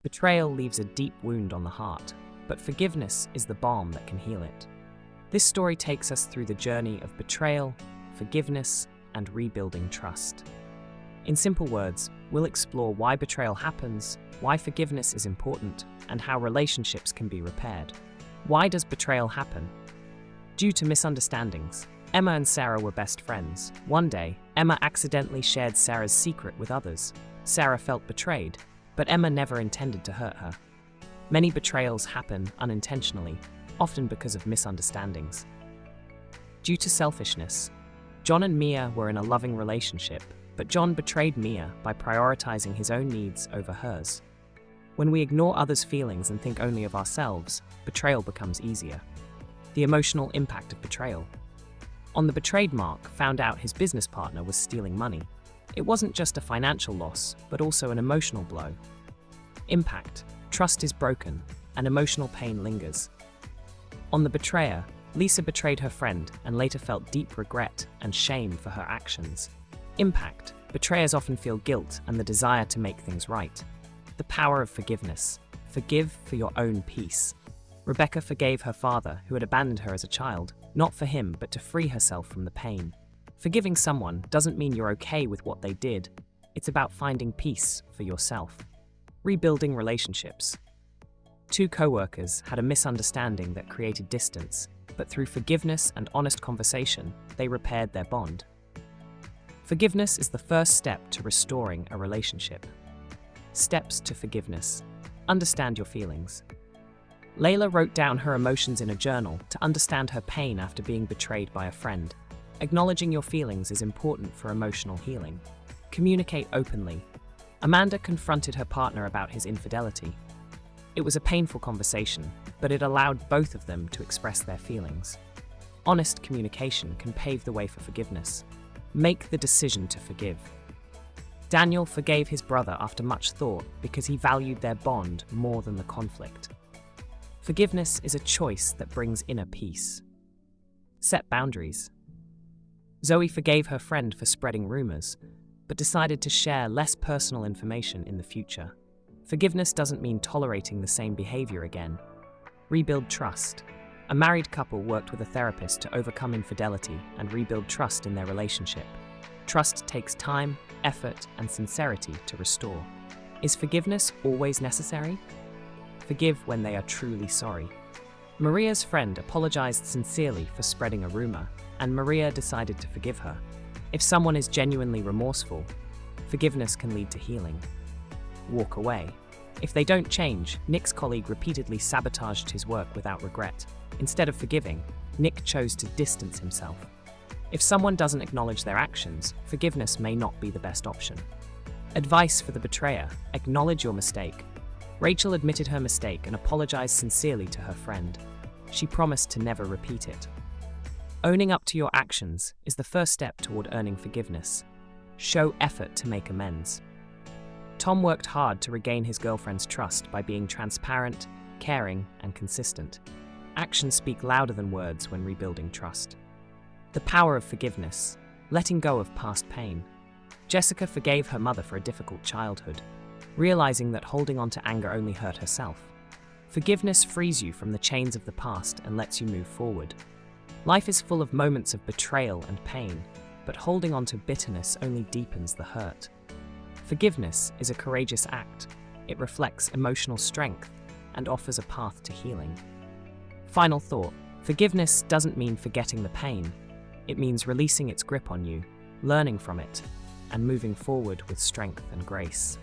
Betrayal leaves a deep wound on the heart, but forgiveness is the balm that can heal it. This story takes us through the journey of betrayal, forgiveness, and rebuilding trust. In simple words, we'll explore why betrayal happens, why forgiveness is important, and how relationships can be repaired. Why does betrayal happen? Due to misunderstandings. Emma and Sarah were best friends. One day, Emma accidentally shared Sarah's secret with others. Sarah felt betrayed, but Emma never intended to hurt her. Many betrayals happen unintentionally, often because of misunderstandings. Due to selfishness. John and Mia were in a loving relationship, but John betrayed Mia by prioritizing his own needs over hers. When we ignore others' feelings and think only of ourselves, betrayal becomes easier. The emotional impact of betrayal. On the betrayed, Mark found out his business partner was stealing money. It wasn't just a financial loss, but also an emotional blow. Impact. Trust is broken, and emotional pain lingers. On the betrayer, Lisa betrayed her friend and later felt deep regret and shame for her actions. Impact. Betrayers often feel guilt and the desire to make things right. The power of forgiveness. Forgive for your own peace. Rebecca forgave her father, who had abandoned her as a child, not for him, but to free herself from the pain. Forgiving someone doesn't mean you're okay with what they did. It's about finding peace for yourself. Rebuilding relationships. Two co-workers had a misunderstanding that created distance, but through forgiveness and honest conversation, they repaired their bond. Forgiveness is the first step to restoring a relationship. Steps to forgiveness. Understand your feelings. Layla wrote down her emotions in a journal to understand her pain after being betrayed by a friend. Acknowledging your feelings is important for emotional healing. Communicate openly. Amanda confronted her partner about his infidelity. It was a painful conversation, but it allowed both of them to express their feelings. Honest communication can pave the way for forgiveness. Make the decision to forgive. Daniel forgave his brother after much thought because he valued their bond more than the conflict. Forgiveness is a choice that brings inner peace. Set boundaries. Zoe forgave her friend for spreading rumors, but decided to share less personal information in the future. Forgiveness doesn't mean tolerating the same behavior again. Rebuild trust. A married couple worked with a therapist to overcome infidelity and rebuild trust in their relationship. Trust takes time, effort, and sincerity to restore. Is forgiveness always necessary? Forgive when they are truly sorry. Maria's friend apologized sincerely for spreading a rumor, and Maria decided to forgive her. If someone is genuinely remorseful, forgiveness can lead to healing. Walk away. If they don't change, Nick's colleague repeatedly sabotaged his work without regret. Instead of forgiving, Nick chose to distance himself. If someone doesn't acknowledge their actions, forgiveness may not be the best option. Advice for the betrayer: acknowledge your mistake. Rachel admitted her mistake and apologized sincerely to her friend. She promised to never repeat it. Owning up to your actions is the first step toward earning forgiveness. Show effort to make amends. Tom worked hard to regain his girlfriend's trust by being transparent, caring, and consistent. Actions speak louder than words when rebuilding trust. The power of forgiveness. Letting go of past pain. Jessica forgave her mother for a difficult childhood, realizing that holding on to anger only hurt herself. Forgiveness frees you from the chains of the past and lets you move forward. Life is full of moments of betrayal and pain, but holding on to bitterness only deepens the hurt. Forgiveness is a courageous act. It reflects emotional strength and offers a path to healing. Final thought: forgiveness doesn't mean forgetting the pain. It means releasing its grip on you, learning from it, and moving forward with strength and grace.